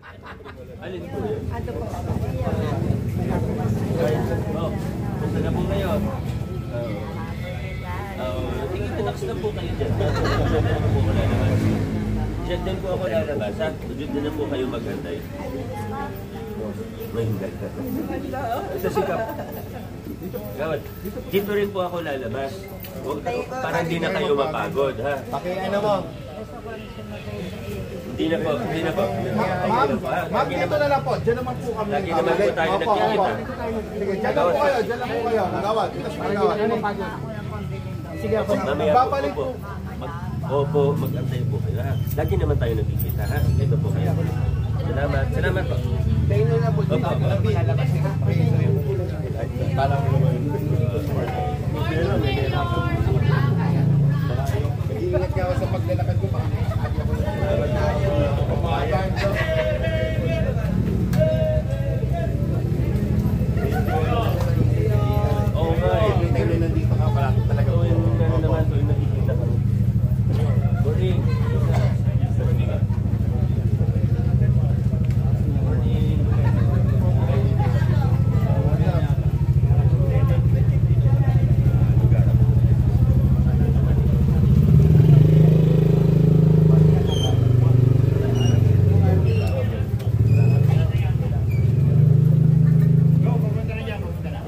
Alin po yun? Ano po? Punta na po kayo. Ikitanax na po kayo dyan. Diyan din po ako lalabas, ha? Diyan din na po kayo magantay. May hingay ka. Ito sikap. Gawad, dito rin po ako lalabas. Para hindi na kayo mapagod, ha? Ano mo? Hindi na po. Ma'am, dito na lang po. Diyan naman po kami. Lagi naman po tayo nagkikita. Sige, diyan lang po kayo. Diyan lang po kayo. Nagawad. Sige, Mamaya babalik po. po. Opo, mag-antay po kayo, ha? Lagi naman tayo nagkikita, ha? Ito po kayo. Salamat. Salamat po. Tingnan na po. Opo. Parang ingat ka sa paglalakad ko pa. Oo nga eh. Nandito ka pala talaga. Naman po yung nakikita kami. Morning.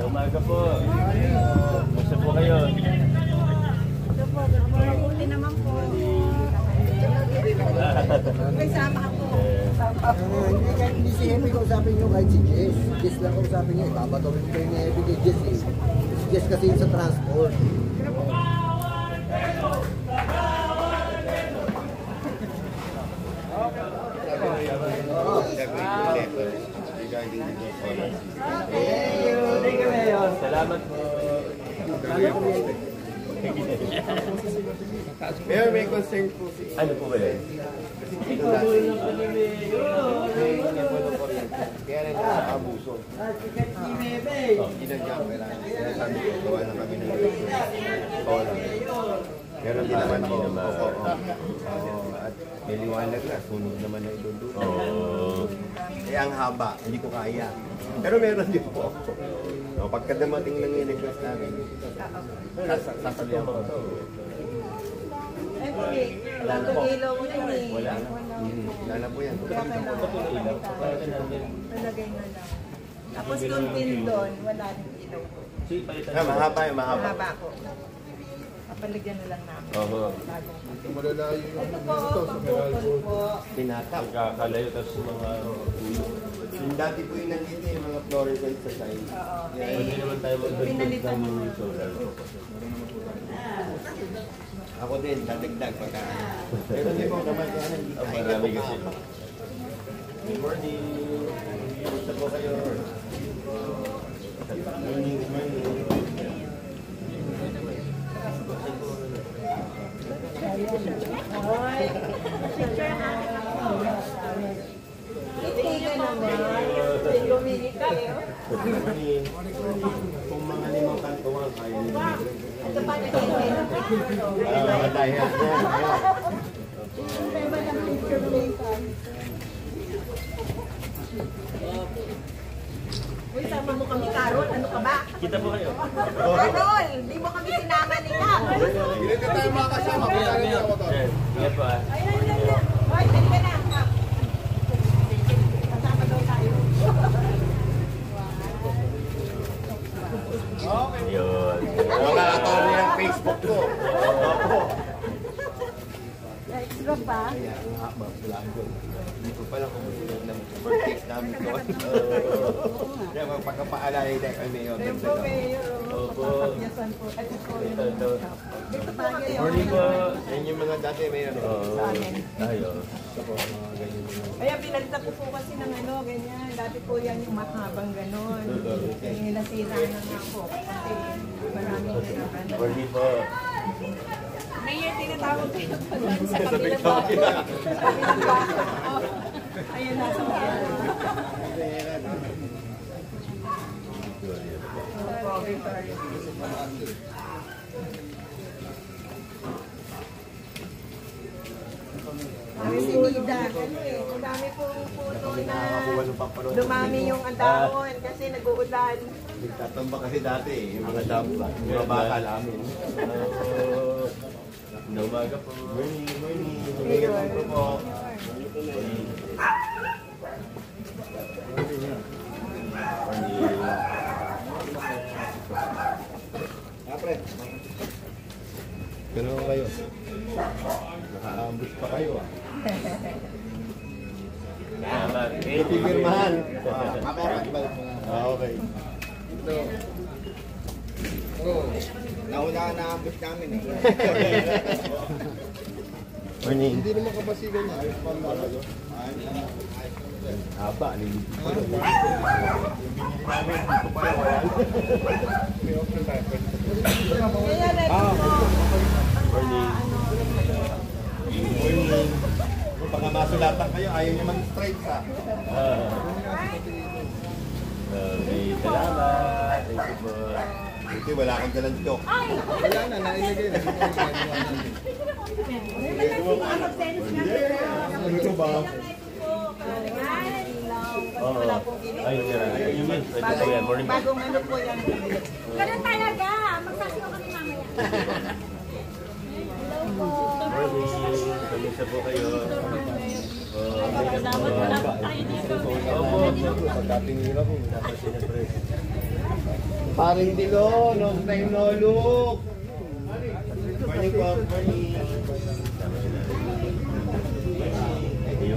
Umaga po. Basta po kayo. Ito po, mabuti naman po. May sama ako. Hindi si Hemi kausapin nyo kahit si Jess. Si Jess lang kausapin niya. Ibabatawin kayo ni Hemi kay Jess eh. Si Jess kasi yun sa transport. Salamat po. Pero may concern po si Ano po ba yun? ito dati. Kaya rin sa abuso. Ginagyan ko lang. Sinasabi ko, gawa lang kami ng lang. Meron din naman ako. At may liwanag na. Sunog naman na doon. Eh ang haba, hindi ko kaya. Pero meron din po. Pagka dumating lang yung request namin, sasabihan ko ito. Ay, hindi. Wala itong ilaw mo yun eh. Wala na. Wala na po yan. Kaya kailangan palagay na lang. Tapos yung pin doon, wala rin ilaw ko. Sige, palitan. Mahaba yung mahaba. Mahaba ko. Kapalagyan na lang namin. Oo. Malalayo yung Ito po, pagpupul po. Tinatap. Kakalayo, tapos mga ulo. Yung dati po yung nandito yung mga fluorescent sa side. Oo. Pwede naman tayo Pinalitan mo. ng solar. Ako din, dadagdag pagka. Pero hindi po naman yan. Marami kasi. Good morning. Gusto po kayo. Ay, picture nga. Hindi ka naman. Lumili ka eh. Kung mga limang kantuan, kaya nyo. Ito pa na Dahil yan. may mga picture later. Uy, sama mo kami, Carol. Ano ka ba? Kita po kayo. Carol, hindi mo kami sinama nila. Hindi tayo makasama. Ingat po ah. Ayun. Hoy, dali ka na. Kasama daw tayo. Yun. Nakakatawa niya yung Facebook ko. Opo. Extra pa? Kaya ang haba, wala doon. Hindi ko pala kung ng birthday namin ko. Kaya pagkapaalala dahil kami yun. Tempo mayor. Opo. Kapyasan po. Ito po yung Ito. dito po kami. Morning po. Yan yung mga dati may ano. Sa amin. Tayo. Kaya pinalitan ko po kasi ng ano, ganyan. Dati po yan yung mahabang ganon. Eh, nasira na nga po. Kasi maraming gano'n. Morning po. Mayor, tinatawag ko yung pala sa kabilang bahay. Sa kabilang bahay. Oh, ayun na sa mga. Victoria. Kami si Nida. Ang dami pong puno na dumami yung andahon kasi nag-uulan. Nagtatamba kasi dati yung mga damba, yung mga bakal amin. Umaga po. Morning. Tumigat lang po. Apre. Ganun kayo. Nakaambus pa kayo ah. Pipirmahan. Okay. Ito. Oh, nauna na ambus namin eh. Morning. Hindi naman kapasigan niya. Ayos pa lang. Haba, nilipit pa yun. Kaya ready po. Morning. Kung baka masulatan kayo, ayaw niyo mag-straight sa. Okay, salamat. Thank you po. Kasi wala akong dalang joke. Wala na, nailagay na. Ito ba? Wala pong ginit. Ayun yan. Ito po yan. Morning po. Bagong ano po yan. Ganun talaga. Magsasiyo kami mamaya. Hello po. Morning. Kamusta po kayo? Salamat po tayo dito. Pagkatinira ko. Paring Dilo, long time no look. Morning po, morning. Thank you.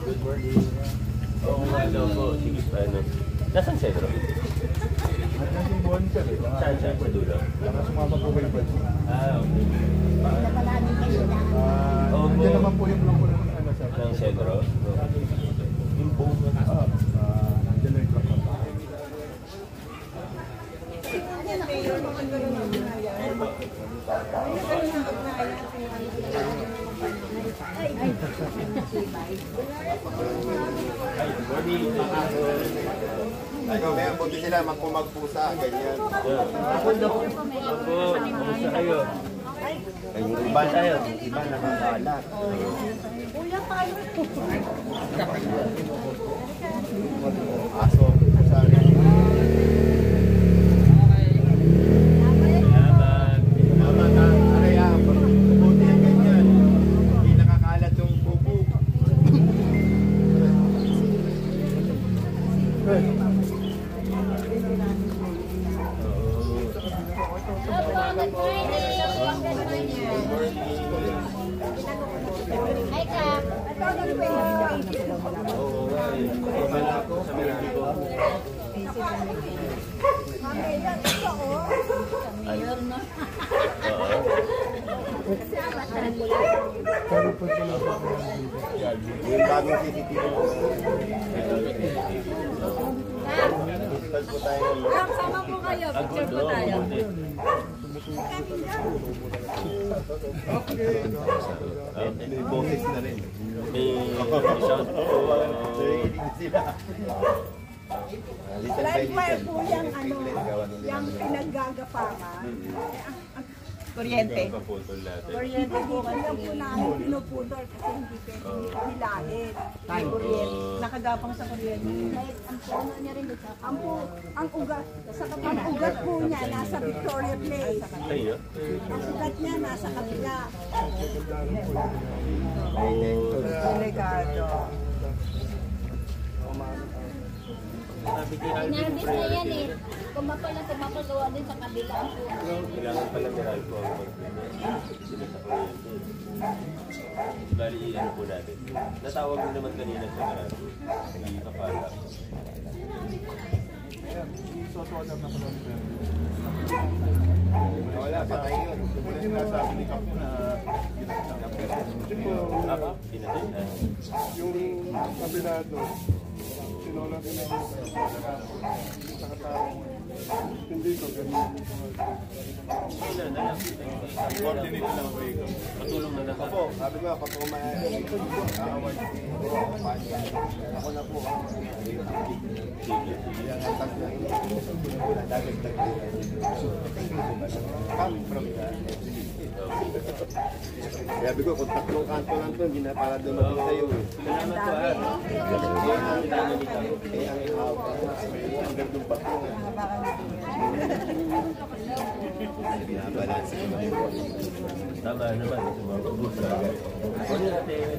Good morning. Oo, hello po. Sige, paano? Nasaan Cedro? Saan siya? Sa dulo? Okay. Opo. Nandiyan naman po yung lang po ng ano sa Ng Cedro? Yung buong nandiyan na yung truck. Mayor, mga ganun ang ugnayan. Ganun ang ugnayan. Ay, morning. Ay, may buti sila magpumagpusa, ganyan. Ako daw. Opo. Kamusta kayo? Ay, yung iba tayo, yung iba nakakalat. Aso, sana. Salamat. Tama ka, araya, buti yung ganyan. Hindi nakakalat yung bubu. Hi, Kap. Oo nga eh. Wala ko sa Mexico. Mayor, no? Oo. Yung bagong CCTV po. Physical po tayo. Kap, sama po kayo. Picture po tayo. May boses na rin. May shout po. Little by Likewise little. po yung ano, Gawa nila. yung pinaggagapangan. Kuryente. Paputol natin. Kuryente po kasi po namin pinuputol kasi hindi pwede hilahin. Kuryente. Nakagapang sa kuryente. Ang puno niya rin dito. Ang ugat, ang ugat po niya nasa Victoria Place. Ayun. Ang ugat niya nasa kabila. Delikado. Inarbis na yan eh. Kung mapagawa din sa kabila ang puno. Kailangan pala meral po ang sila sa kuryente. Bali, ano po natin. Natawag mo naman kanina sa meral. Hindi ka pala. Wala, patay yun. Yung nasabi ni Kapo na Apa? Pinatay na. Yung kabinado, sinola din ako sa katawang Hindi ko ganun. Kailan na lang. Coordinate lang ko ikaw. Patulong na lang. Opo, sabi ko, pag kumain, award ako na po. Yan ang tag na dagdag. Coming from that. Sabi ko, kung tatlong kanto lang to, hindi na para dumating sa'yo. Salamat po ah. Kaya ang ikaw, ang gandong pa po. Binabalansin ko. Tama naman. Sumabubos na. Ano natin?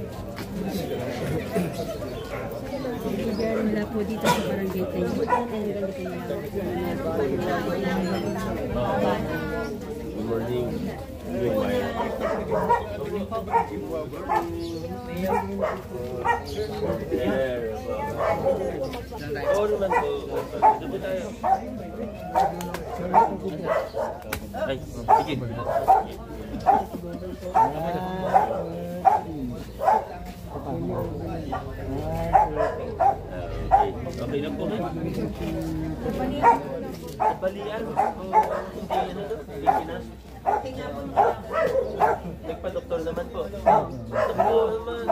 Mula po dito sa barangay tayo. Good morning. Good morning. Oo naman po. Ito po tayo. Ay, sige. Okay lang po kayo. Balian. Hindi ano to? Pilipinas. Nagpa-doktor naman po. Doktor naman.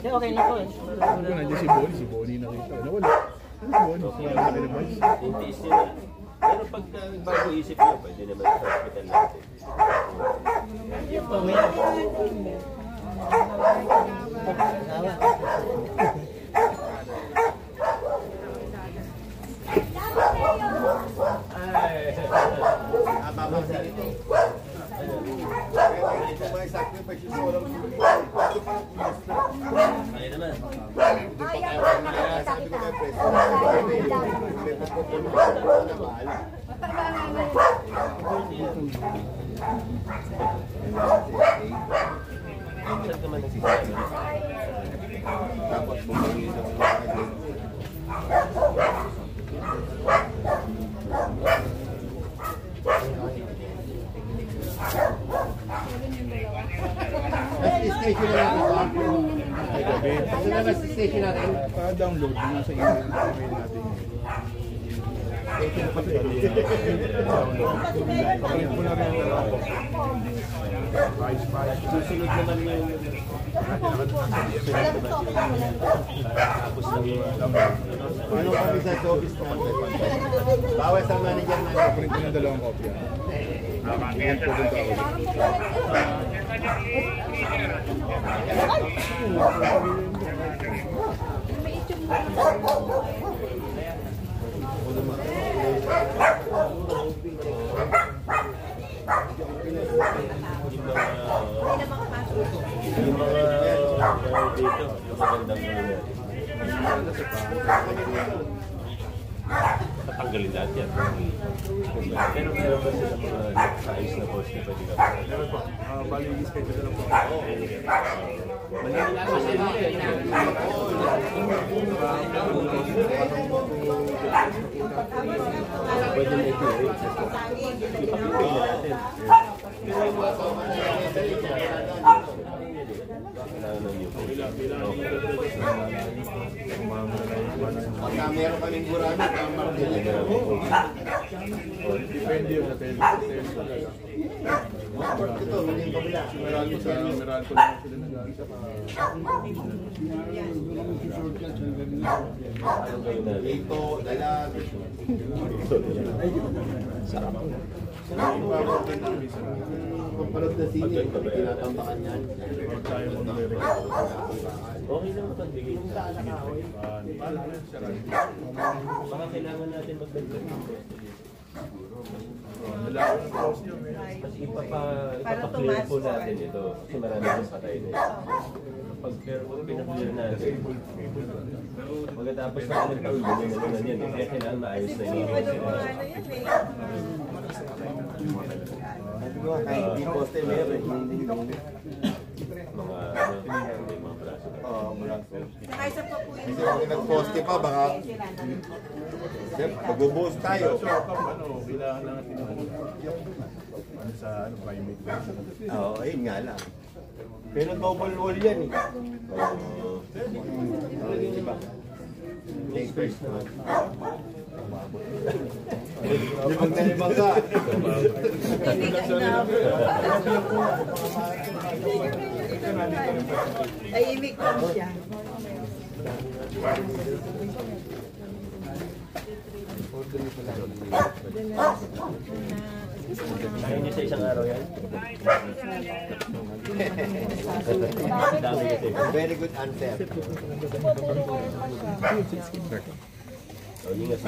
Okay na po eh. Nandiyan si Bonnie nakita. Nawala. Ano si Bonnie? Intiis nila. Pero pag bago isip nyo, pwede naman sa hospital natin. Yan po, may Ay naman. Saan ka man nagsisabi? Tapos bumili ng mga station na lang ito. Kasi na station natin. Pa-download na sa email natin. Papalit ko na rin ang dalawa. Susunod naman yung tapos na yung Ano kami sa office natin? Bawal sa manager natin. Papalit ko na dalawang kopya. Pupunta ako. yung mga dito, yung magandang tatanggalin lahat yan. Pero meron ba sila mga ayos na post na pwede ka? Meron po. Bali, schedule na lang po. Pwede na ito. Ipakipin na natin. Pagka meron kaming gurami, Depende yun sa telephone. ito, hindi ko bila. Meron ko lang sila nag-aantay. Dito, dalag. Kapalot na sili, tinatambakan yan. Tayo mo Okay lang mapagbigay. Baka kailangan natin magdagdag ng pwesto dito. Kasi ipapa-clear po natin ito. Kasi marami yung patay na ito. Pero pag pinag-clear natin, magkatapos na ng taon, yun na naman yan. Kaya kailangan maayos na yun. Kahit di poste meron, hindi Mga braso. Oo, braso. Nakaisa pa po Kasi kung nag-poste pa, baka magbubuhos tayo. So, kailangan lang natin sa private. Oo, ayun nga lang. Pero double wall yan eh. Oo. Diba? Take first one. Libang na libang ka. Tahimik lang siya. Kaya niyo sa isang araw yan? Ang dami kasi. Very good answer. So, ingat.